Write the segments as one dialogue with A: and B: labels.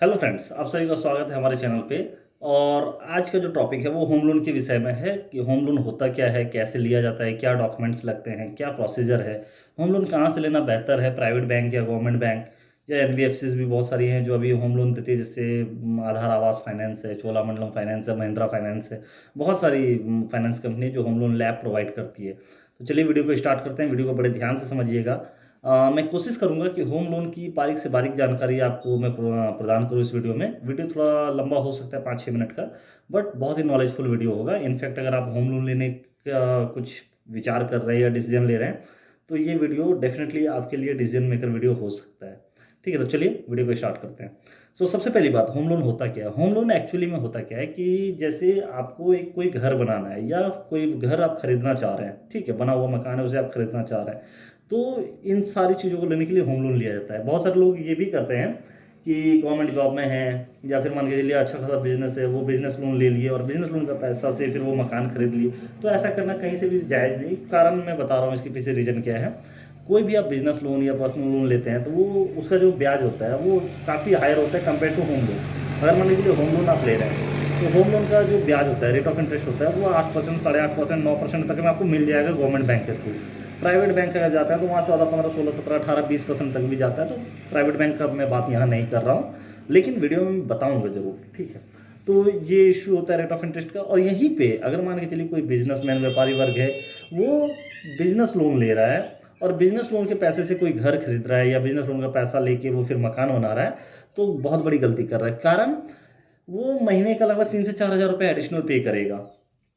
A: Hello friends, आप सभी का स्वागत है हमारे चैनल पे। और आज का जो टॉपिक है वो होम लोन के विषय में है कि होम लोन होता क्या है, कैसे लिया जाता है, क्या डॉक्यूमेंट्स लगते हैं, क्या प्रोसीजर है, होम लोन कहाँ से लेना बेहतर है, प्राइवेट बैंक या गवर्नमेंट बैंक या एनबीएफसीज भी बहुत सारी हैं जो अभी होम लोन देती है, जैसे आधार आवास फाइनेंस है, चोलामंडलम फाइनेंस है, महिंद्रा फाइनेंस है। बहुत सारी फाइनेंस कंपनी जो होम लोन लैब प्रोवाइड करती है। तो चलिए वीडियो को स्टार्ट करते हैं। वीडियो को बड़े ध्यान से समझिएगा। मैं कोशिश करूंगा कि होम लोन की बारीक से बारीक जानकारी आपको मैं प्रदान करूं इस वीडियो में। वीडियो थोड़ा लंबा हो सकता है, 5-6 मिनट का, बट बहुत ही नॉलेजफुल वीडियो होगा। इनफैक्ट अगर आप होम लोन लेने का कुछ विचार कर रहे हैं या डिसीजन ले रहे हैं तो ये वीडियो डेफिनेटली आपके लिए डिसीजन मेकर वीडियो हो सकता है। ठीक है, तो चलिए वीडियो को स्टार्ट करते हैं। सबसे पहली बात, होम लोन होता क्या है। होम लोन एक्चुअली में होता क्या है कि जैसे आपको एक कोई घर बनाना है या कोई घर आप खरीदना चाह रहे हैं, ठीक है, बना हुआ मकान है उसे आप खरीदना चाह रहे हैं, तो इन सारी चीज़ों को लेने के लिए होम लोन लिया जाता है। बहुत सारे लोग ये भी करते हैं कि गवर्नमेंट जॉब में है या फिर मान के चलिए अच्छा खासा बिजनेस है, वो बिजनेस लोन ले लिए और बिजनेस लोन का पैसा से फिर वो मकान खरीद लिए। तो ऐसा करना कहीं से भी जायज़ नहीं। कारण मैं बता रहा हूँ इसके पीछे रीज़न क्या है। कोई भी आप बिजनेस लोन या पर्सनल लोन लेते हैं तो वो उसका जो ब्याज होता है वो काफ़ी हायर होता है कंपेयर टू होम लोन। अगर मान लीजिए होम लोन आप ले रहे हैं तो होम लोन का जो ब्याज होता है, रेट ऑफ इंटरेस्ट होता है, वो 8%, 8.5%, 9% तक में आपको मिल जाएगा गवर्नमेंट बैंक के थ्रू। प्राइवेट बैंक अगर जाता है तो वहाँ 14, 15, 16, 17, 18, 20% तक भी जाता है। तो प्राइवेट बैंक का मैं बात यहाँ नहीं कर रहा हूँ, लेकिन वीडियो में बताऊँगा ज़रूर। ठीक है, तो ये इशू होता है रेट ऑफ इंटरेस्ट का। और यहीं पे अगर मान के चलिए कोई बिजनेसमैन, व्यापारी वर्ग है, वो बिजनेस लोन ले रहा है और बिजनेस लोन के पैसे से कोई घर खरीद रहा है या बिजनेस लोन का पैसा लेके वो फिर मकान बना रहा है, तो बहुत बड़ी गलती कर रहा है। कारण वो महीने का लगभग 3 से 4 हज़ार रुपये एडिशनल पे करेगा।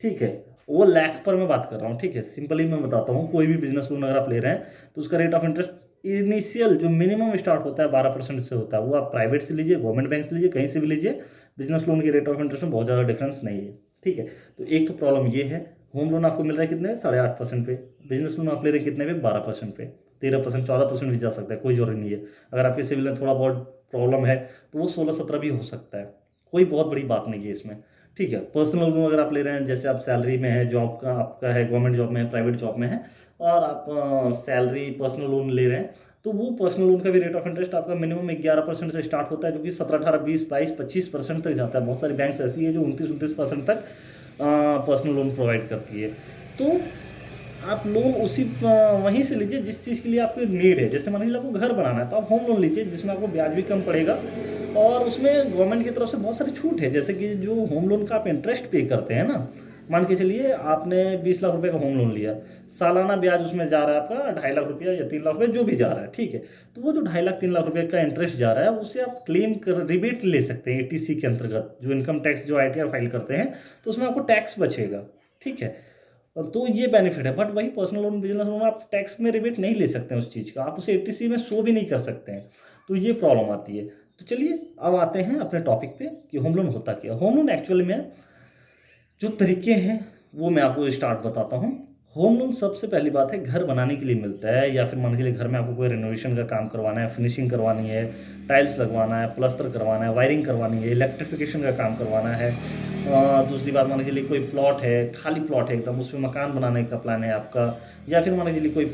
A: ठीक है, वो लाख पर मैं बात कर रहा हूँ। ठीक है, सिंपली मैं बताता हूँ, कोई भी बिजनेस लोन अगर आप ले रहे हैं तो उसका रेट ऑफ इंटरेस्ट इनिशियल जो मिनिमम स्टार्ट होता है 12% से होता है। वो आप प्राइवेट से लीजिए, गवर्नमेंट बैंक से लीजिए, कहीं से भी लीजिए, बिजनेस लोन के रेट ऑफ इंटरेस्ट में बहुत ज़्यादा डिफरेंस नहीं है। ठीक है, तो एक तो प्रॉब्लम ये है। होम लोन आपको मिल रहा है कितने, 8.5% पे। बिजनेस लोन आप ले रहे हैं कितने पे, 12% पे। 13%, 14% भी जा सकता है, कोई जरूरी नहीं है। अगर आपके सिविल में थोड़ा बहुत प्रॉब्लम है तो वो 16-17 भी हो सकता है। कोई बहुत बड़ी बात नहीं है इसमें। ठीक है, पर्सनल लोन अगर आप ले रहे हैं, जैसे आप सैलरी में है, जॉब का आपका है, गवर्नमेंट जॉब में है, प्राइवेट जॉब में है, और आप सैलरी पर्सनल लोन ले रहे हैं, तो वो पर्सनल लोन का भी रेट ऑफ इंटरेस्ट आपका मिनिमम 11% से स्टार्ट होता है, जो कि 17, 18, 20, 22, 25% तक जाता है। बहुत सारी बैंक्स ऐसी है जो 29-29% तक पर्सनल लोन प्रोवाइड करती है। तो आप लोन उसी वहीं से लीजिए जिस चीज़ के लिए आपकी नीड है। जैसे मान लीजिए आपको घर बनाना है तो आप होम लोन लीजिए, जिसमें आपको ब्याज भी कम पड़ेगा और उसमें गवर्नमेंट की तरफ से बहुत सारी छूट है। जैसे कि जो होम लोन का आप इंटरेस्ट पे करते हैं ना, मान के चलिए आपने 20 लाख रुपए का होम लोन लिया, सालाना ब्याज उसमें जा रहा है आपका 2.5 लाख रुपया या 3 लाख रुपये, जो भी जा रहा है। ठीक है, तो वो जो 2.5 लाख 3 लाख रुपये का इंटरेस्ट जा रहा है उसे आप क्लेम कर रिबेट ले सकते हैं एटीसी के अंतर्गत। जो इनकम टैक्स जो आईटीआर फाइल करते हैं तो उसमें आपको टैक्स बचेगा। ठीक है, तो ये बेनिफिट है। बट वही पर्सनल लोन, बिजनेस लोन, आप टैक्स में रिबेट नहीं ले सकते हैं उस चीज़ का, आप उसे एटीसी में शो भी नहीं कर सकते हैं। तो ये प्रॉब्लम आती है। तो चलिए अब आते हैं अपने टॉपिक पे कि होम लोन होता क्या है। होम लोन एक्चुअली में जो तरीके हैं वो मैं आपको स्टार्ट बताता हूँ। होम लोन सबसे पहली बात है घर बनाने के लिए मिलता है, या फिर मान के लिए घर में आपको कोई रिनोवेशन का काम करवाना है, फिनिशिंग करवानी है, टाइल्स लगवाना है, प्लास्टर करवाना है, वायरिंग करवानी है, इलेक्ट्रिफिकेशन का काम करवाना है। दूसरी बात, मान के चलिए कोई प्लॉट है, खाली प्लॉट है एकदम, उसमें मकान बनाने का प्लान है आपका, या फिर मान के चलिए कोई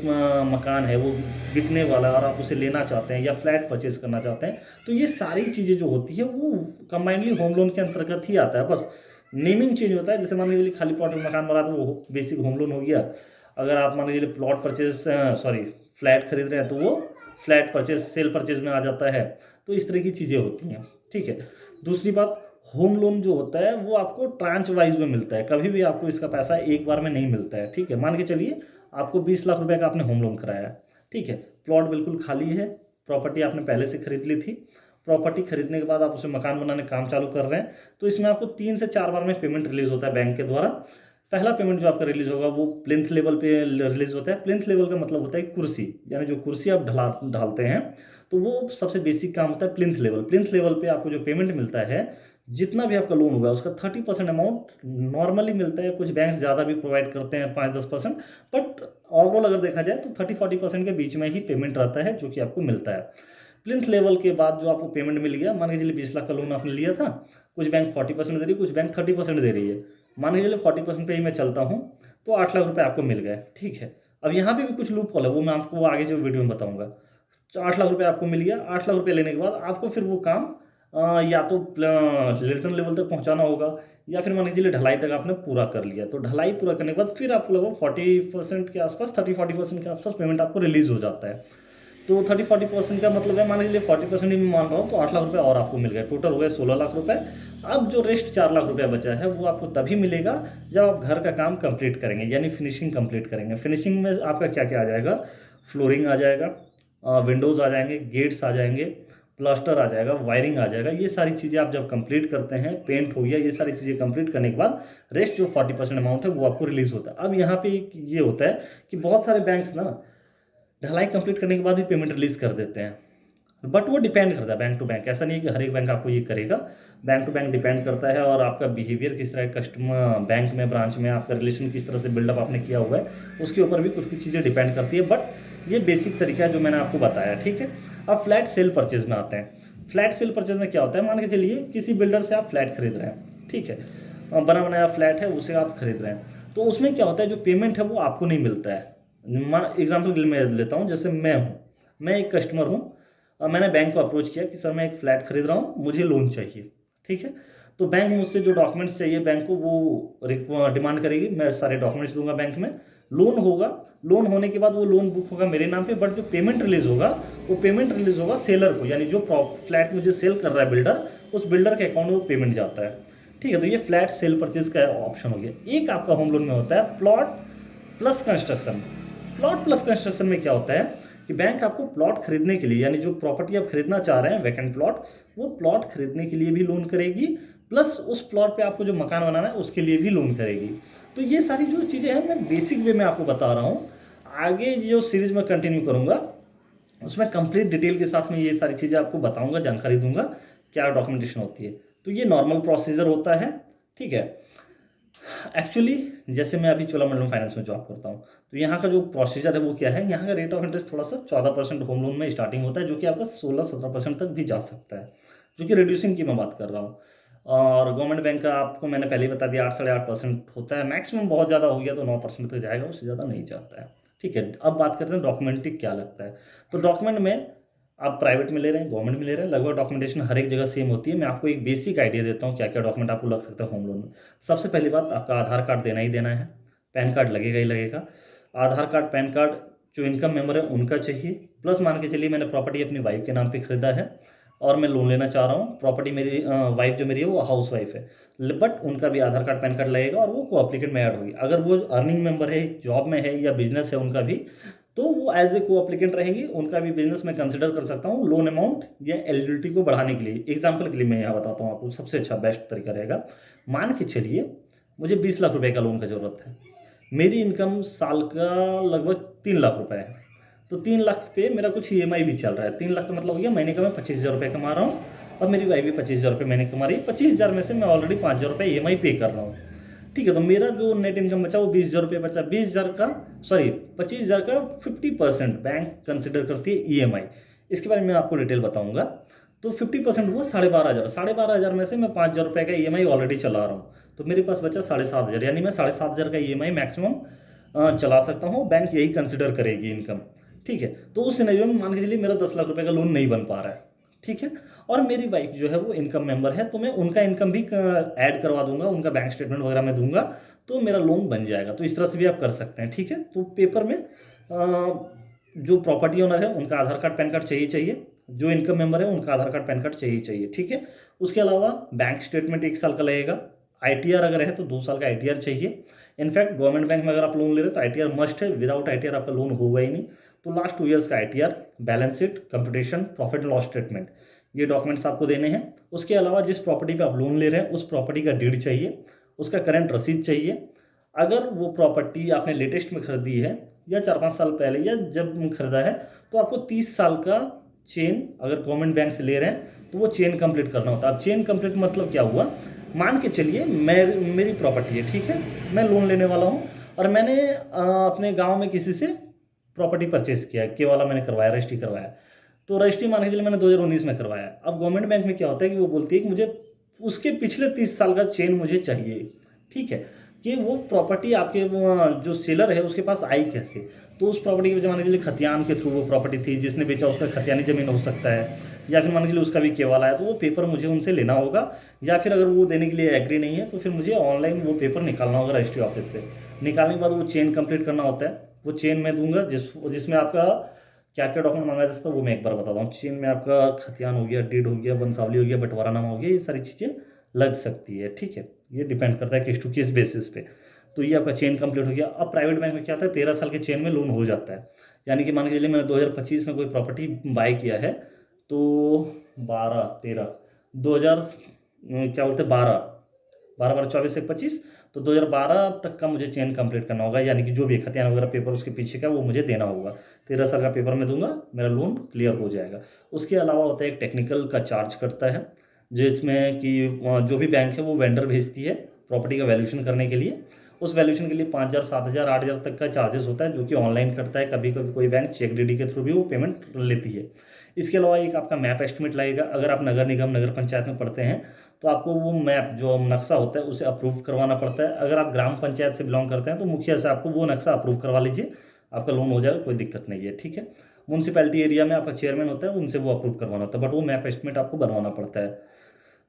A: मकान है वो बिकने वाला है और आप उसे लेना चाहते हैं या फ्लैट परचेज करना चाहते हैं। तो ये सारी चीज़ें जो होती है वो कंबाइनली होम लोन के अंतर्गत ही आता है। बस नेमिंग चेंज होता है। जैसे मान लीजिए खाली प्लॉट में मकान बना तो वो बेसिक होम लोन हो गया। अगर आप मान लीजिए प्लॉट परचेज, सॉरी, फ्लैट खरीद रहे हैं तो वो फ्लैट परचेज, सेल परचेज में आ जाता है। तो इस तरह की चीज़ें होती हैं। ठीक है, दूसरी बात, होम लोन जो होता है वो आपको ट्रांच वाइज में मिलता है, कभी भी आपको इसका पैसा एक बार में नहीं मिलता है। ठीक है, मान के चलिए आपको 20 लाख रुपए का आपने होम लोन कराया। ठीक है, प्लॉट बिल्कुल खाली है, प्रॉपर्टी आपने पहले से खरीद ली थी। प्रॉपर्टी खरीदने के बाद आप उसे मकान बनाने काम चालू कर रहे हैं, तो इसमें आपको 3 से 4 बार में पेमेंट रिलीज होता है बैंक के द्वारा। पहला पेमेंट जो आपका रिलीज होगा वो प्लिंथ लेवल पे रिलीज होता है। प्लिंथ लेवल का मतलब होता है कुर्सी, यानी जो कुर्सी आप ढालते हैं, तो वो सबसे बेसिक काम होता है प्लिंथ लेवल। प्लिंथ लेवल पे आपको जो पेमेंट मिलता है, जितना भी आपका लोन होगा उसका 30% अमाउंट नॉर्मली मिलता है। कुछ बैंक ज़्यादा भी प्रोवाइड करते हैं, 5-10%, बट ओवरऑल अगर देखा जाए तो 30-40% के बीच में ही पेमेंट रहता है जो कि आपको मिलता है। प्लिंथ लेवल के बाद जो आपको पेमेंट मिल गया, मान के चलिए 20 लाख का लोन आपने लिया था, कुछ बैंक 40% दे रही है, कुछ बैंक 30% दे रही है। मान के चलिए 40% पे ही मैं चलता हूँ, तो 8 लाख रुपए आपको मिल गए। ठीक है, अब यहाँ पे भी कुछ लूप होल है, वो मैं आपको आगे जो वीडियो में बताऊंगा। तो 8 लाख रुपए आपको मिल गया। 8 लाख रुपए लेने के बाद आपको फिर वो काम या तो लिल्टन लेवल तक पहुंचाना होगा, या फिर मान के चलिए ढलाई तक आपने पूरा कर लिया, तो ढलाई पूरा करने के बाद फिर आपको लगभग 40% के आसपास, 30-40% के आसपास पेमेंट आपको रिलीज हो जाता है। तो 30-40% का मतलब है, मान लीजिए 40% ही मैं मान रहा हूँ, तो 8 लाख रुपये और आपको मिल गए, टोटल हो गए 16 लाख रुपए। अब जो रेस्ट 4 लाख रुपया बचा है वो आपको तभी मिलेगा जब आप घर का काम कंप्लीट करेंगे, यानी फिनिशिंग कंप्लीट करेंगे। फिनिशिंग में आपका क्या क्या आ जाएगा, फ्लोरिंग आ जाएगा, विंडोज़ आ जाएंगे, गेट्स आ जाएंगे, प्लास्टर आ जाएगा, वायरिंग आ जाएगा। ये सारी चीज़ें आप जब कंप्लीट करते हैं, पेंट हो गया, ये सारी चीज़ें कंप्लीट करने के बाद रेस्ट जो 40% अमाउंट है वो आपको रिलीज होता है। अब यहाँ पे ये होता है कि बहुत सारे बैंक्स ना ढलाई कंप्लीट करने के बाद भी पेमेंट रिलीज कर देते हैं, बट वो डिपेंड करता है बैंक टू बैंक। ऐसा नहीं है कि हर एक बैंक आपको ये करेगा, बैंक टू बैंक डिपेंड करता है, और आपका बिहेवियर किस तरह है कस्टमर, बैंक में, ब्रांच में आपका रिलेशन किस तरह से बिल्डअप आपने किया हुआ है, उसके ऊपर भी कुछ कुछ चीज़ें डिपेंड करती है। बट ये बेसिक तरीका है जो मैंने आपको बताया, ठीक है। अब फ्लैट सेल परचेज में आते हैं। फ्लैट सेल परचेज में क्या होता है, मान के चलिए किसी बिल्डर से आप फ्लैट खरीद रहे हैं, ठीक है, बना बनाया फ्लैट है, उसे आप खरीद रहे हैं, तो उसमें क्या होता है, जो पेमेंट है वो आपको नहीं मिलता है। एग्जाम्पल के लिए मैं लेता हूँ, जैसे मैं हूँ, मैं एक कस्टमर हूँ, मैंने बैंक को अप्रोच किया कि सर मैं एक फ्लैट खरीद रहा हूँ, मुझे लोन चाहिए, ठीक है। तो बैंक मुझसे जो डॉक्यूमेंट्स चाहिए बैंक को वो डिमांड करेगी, मैं सारे डॉक्यूमेंट्स दूंगा बैंक में, लोन होगा, लोन होने के बाद वो लोन बुक होगा मेरे नाम पे, बट जो पेमेंट रिलीज होगा वो पेमेंट रिलीज होगा सेलर को, यानी जो फ्लैट मुझे सेल कर रहा है बिल्डर, उस बिल्डर के अकाउंट में वो पेमेंट जाता है, ठीक है। तो ये फ्लैट सेल परचेज का ऑप्शन हो गया। एक आपका होम लोन में होता है plot plus construction. Plot plus construction में क्या होता है कि बैंक आपको प्लॉट खरीदने के लिए, यानी जो प्रॉपर्टी आप खरीदना चाह रहे हैं वैकेंट प्लॉट, वो प्लॉट खरीदने के लिए भी लोन करेगी, प्लस उस प्लॉट पे आपको जो मकान बनाना है उसके लिए भी लोन करेगी। तो ये सारी जो चीज़ें हैं मैं बेसिक वे में आपको बता रहा हूँ, आगे जो सीरीज में कंटिन्यू करूँगा उसमें कंप्लीट डिटेल के साथ में ये सारी चीज़ें आपको बताऊँगा, जानकारी दूंगा क्या डॉक्यूमेंटेशन होती है। तो ये नॉर्मल प्रोसीजर होता है, ठीक है। एक्चुअली जैसे मैं अभी चोलामंडलम फाइनेंस में जॉब करता हूँ, तो यहाँ का जो प्रोसीजर है वो क्या है, यहाँ का रेट ऑफ इंटरेस्ट थोड़ा सा 14% होम लोन में स्टार्टिंग होता है, जो कि आपका 16-17% तक भी जा सकता है, जो कि रिड्यूसिंग की मैं बात कर रहा हूँ। और गवर्नमेंट बैंक का आपको मैंने पहले ही बता दिया 8-8.5% होता है, मैक्सिमम बहुत ज़्यादा हो गया तो 9% तक जाएगा, उससे ज़्यादा नहीं जाता है, ठीक है। अब बात करते हैं डॉक्यूमेंट्री क्या लगता है। तो डॉक्यूमेंट में आप प्राइवेट में ले रहे हैं, गवर्नमेंट में ले रहे हैं, लगभग डॉक्यूमेंटेशन हर एक जगह सेम होती है। मैं आपको एक बेसिक आइडिया देता हूँ क्या क्या डॉक्यूमेंट आपको लग सकता है होम लोन में। सबसे पहली बात, आपका आधार कार्ड देना ही देना है, पैन कार्ड लगेगा ही लगेगा। आधार कार्ड, पैन कार्ड, जो इनकम मेंबर है उनका चाहिए, प्लस मान के चलिए मैंने प्रॉपर्टी अपनी वाइफ के नाम पे खरीदा है और मैं लोन लेना चाह रहा हूँ। प्रॉपर्टी मेरी वाइफ जो मेरी है वो हाउस वाइफ है, बट उनका भी आधार कार्ड, पैन कार्ड लगेगा, और वो को अप्लीकेंट में ऐड होगी। अगर वो अर्निंग मेंबर है, जॉब में है या बिजनेस है उनका भी, तो वो एज ए को अप्लीकेंट रहेंगी, उनका भी बिजनेस में कंसिडर कर सकता हूँ लोन अमाउंट या एलिजिबिलिटी को बढ़ाने के लिए। एग्जाम्पल के लिए मैं यहाँ बताता हूँ आपको, सबसे अच्छा बेस्ट तरीका रहेगा। मान के चलिए मुझे 20 लाख रुपए का लोन का जरूरत है, मेरी इनकम साल का लगभग 3 लाख रुपए है, तो 3 लाख पे मेरा कुछ ईएमआई भी चल रहा है। 3 लाख का मतलब हो गया महीने का मैं 25,000 रुपये कमा रहा हूँ, और मेरी वाइफ भी 25,000 रुपये महीने कमा रही है। 25,000 में से मैं ऑलरेडी 5,000 रुपये ईएमआई पे कर रहा हूँ, ठीक है। तो मेरा जो नेट इनकम बचा वो 20,000 रुपये बचा। 20,000 का, सॉरी 25,000 का 50% बैंक कंसिडर करती है ईएमआई। इसके बारे में आपको डिटेल बताऊंगा। तो 50% हुआ 12,500। 12,500 में से मैं 5,000 रुपये का ईएमआई ऑलरेडी चला रहा हूँ, तो मेरे पास बचा 7,500, यानी मैं 7,500 का ईएमआई मैक्सिमम चला सकता हूँ। बैंक यही कंसिडर करेगी इनकम, ठीक है। तो उस सिनेरियो में मान के चलिए मेरा 10 लाख रुपए का लोन नहीं बन पा रहा है, ठीक है, और मेरी वाइफ जो है वो इनकम मेंबर है, तो मैं उनका इनकम भी ऐड करवा दूंगा, उनका बैंक स्टेटमेंट वगैरह मैं दूंगा, तो मेरा लोन बन जाएगा। तो इस तरह से भी आप कर सकते हैं, ठीक है। तो पेपर में जो प्रॉपर्टी ओनर है उनका आधार कार्ड, पैन कार्ड चाहिए चाहिए, जो इनकम मेंबर है उनका आधार कार्ड, पैन कार्ड चाहिए चाहिए, ठीक है। उसके अलावा बैंक स्टेटमेंट 1 साल का लगेगा। आईटीआर अगर है तो 2 साल का आईटीआर चाहिए। इनफैक्ट गवर्नमेंट बैंक में अगर आप लोन ले रहे हो तो आईटीआर मस्ट है, विदाउट आईटीआर आपका लोन होगा ही नहीं। तो लास्ट 2 ईयर्स का ITR, balance sheet, computation, profit and loss statement, ये डॉक्यूमेंट्स आपको देने हैं। उसके अलावा जिस प्रॉपर्टी पे आप लोन ले रहे हैं उस प्रॉपर्टी का डीड चाहिए, उसका करंट रसीद चाहिए। अगर वो प्रॉपर्टी आपने लेटेस्ट में खरीदी है या 4-5 साल पहले या जब खरीदा है, तो आपको 30 साल का चेन, अगर गवर्नमेंट बैंक से ले रहे हैं तो वो चेन कंप्लीट करना होता है। अब चेन कंप्लीट मतलब क्या हुआ, मान के चलिए मेरी प्रॉपर्टी है, ठीक है, मैं लोन लेने वाला हूँ और मैंने अपने गाँव में किसी से प्रॉपर्टी परचेज किया, केवाला मैंने करवाया, रजिस्ट्री करवाया। तो रजिस्ट्री मान के चलिए मैंने 2019 में करवाया। अब गवर्नमेंट बैंक में क्या होता है कि वो बोलती है कि मुझे उसके पिछले 30 साल का चेन मुझे चाहिए, ठीक है, कि वो प्रॉपर्टी आपके जो सेलर है उसके पास आई कैसे। तो उस प्रॉपर्टी के ज़माने के लिए खतियान के थ्रू वो प्रॉपर्टी थी, जिसने बेचा उसका खतियानी ज़मीन हो सकता है, या फिर मान लीजिए उसका भी केवल आया, तो वो पेपर मुझे उनसे लेना होगा, या फिर अगर वो देने के लिए एग्री नहीं है तो फिर मुझे ऑनलाइन वो पेपर निकालना होगा रजिस्ट्री ऑफिस से। निकालने के बाद वो चेन कंप्लीट करना होता है। वो चेन मैं दूंगा जिसमें आपका क्या क्या डॉक्यूमेंट मांगा जा सकता है वो मैं एक बार बताता हूँ। चेन में आपका खतियान हो गया, डीड हो गया, वंशावली हो गया, बंटवारानामा हो गया, ये सारी चीज़ें लग सकती है। ठीक है, ये डिपेंड करता है केस टू केस बेसिस पे। तो ये आपका चेन कंप्लीट हो गया। अब प्राइवेट बैंक में क्या होता है, 13 साल के चेन में लोन हो जाता है। यानी कि मान के चलिए मैंने 2025 में कोई प्रॉपर्टी बाय किया है, तो 12 13 2000 क्या बोलते हैं 12 12 12 24 से 25, तो 2012 तक का मुझे चेन कंप्लीट करना होगा। यानी कि जो भी खतियान वगैरह पेपर उसके पीछे का वो मुझे देना होगा। 13 साल का पेपर मैं दूंगा, मेरा लोन क्लियर हो जाएगा। उसके अलावा होता है एक टेक्निकल का चार्ज करता है, जिसमें कि जो भी बैंक है वो वेंडर भेजती है प्रॉपर्टी का वैल्यूएशन करने के लिए। उस वैल्यूएशन के लिए 5,000 7,000 8,000 तक का चार्जेस होता है, जो कि ऑनलाइन करता है। कभी कभी कोई बैंक चेक डीडी के थ्रू भी वो पेमेंट लेती है। इसके अलावा एक आपका मैप एस्टिमेट लगेगा। अगर आप नगर निगम नगर पंचायत में पढ़ते हैं तो आपको वो मैप जो नक्शा होता है उसे अप्रूव करवाना पड़ता है। अगर आप ग्राम पंचायत से बिलोंग करते हैं तो मुखिया से आपको वो नक्शा अप्रूव करवा लीजिए, आपका लोन हो जाएगा, कोई दिक्कत नहीं है। ठीक है, म्यूनसिपैलिटी एरिया में आपका चेयरमैन होता है, उनसे वो अप्रूव करवाना होता है, बट वो मैप एस्टिमेट आपको बनवाना पड़ता है।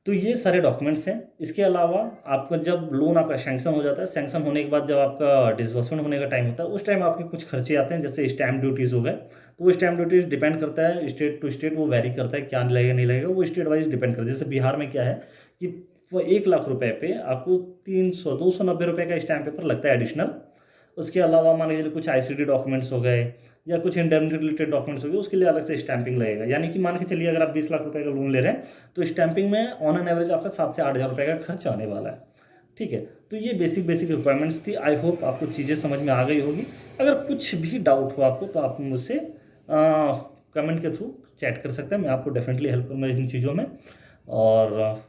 A: तो ये सारे डॉक्यूमेंट्स हैं। इसके अलावा आपका जब लोन आपका सैंक्शन हो जाता है, सैंक्शन होने के बाद जब आपका डिसबर्समेंट होने का टाइम होता है, उस टाइम आपके कुछ खर्चे आते हैं, जैसे स्टैम्प ड्यूटीज़ हो गए। तो वो स्टैम्प ड्यूटीज़ डिपेंड करता है स्टेट टू स्टेट, वो वैरी करता है क्या लगेगा नहीं लगेगा, वो स्टेट वाइज डिपेंड करता है। जैसे बिहार में क्या है कि वो 1 लाख रुपए पे आपको 290 रुपये का स्टैम्प पेपर लगता है एडिशनल। उसके अलावा मान लीजिए कुछ आईसीडी डॉक्यूमेंट्स हो गए या कुछ इंडेमनिटी रिलेटेड डॉक्यूमेंट्स हो गए, उसके लिए अलग से स्टैंपिंग लगेगा। यानी कि मान के चलिए अगर आप 20 लाख रुपए का लोन ले रहे हैं तो स्टैंपिंग में ऑन एन एवरेज आपका 7 से 8 हज़ार रुपये का खर्च आने वाला है। ठीक है, तो ये बेसिक बेसिक रिक्वायरमेंट्स थी। आई होप आपको चीज़ें समझ में आ गई होगी। अगर कुछ भी डाउट हो आपको तो आप मुझसे कमेंट के थ्रू चैट कर सकते हैं, मैं आपको डेफिनेटली हेल्प करूँगा इन चीज़ों में। और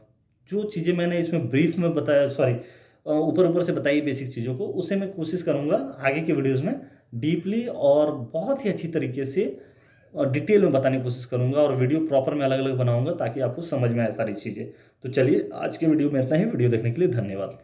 A: जो चीज़ें मैंने इसमें ब्रीफ में बताया, सॉरी ऊपर ऊपर से बताई बेसिक चीज़ों को, उसे मैं कोशिश करूँगा आगे के वीडियोज़ में डीपली और बहुत ही अच्छी तरीके से डिटेल में बताने की कोशिश करूँगा, और वीडियो प्रॉपर मैं अलग अलग बनाऊँगा ताकि आपको समझ में आए सारी चीज़ें। तो चलिए आज के वीडियो में इतना ही। वीडियो देखने के लिए धन्यवाद।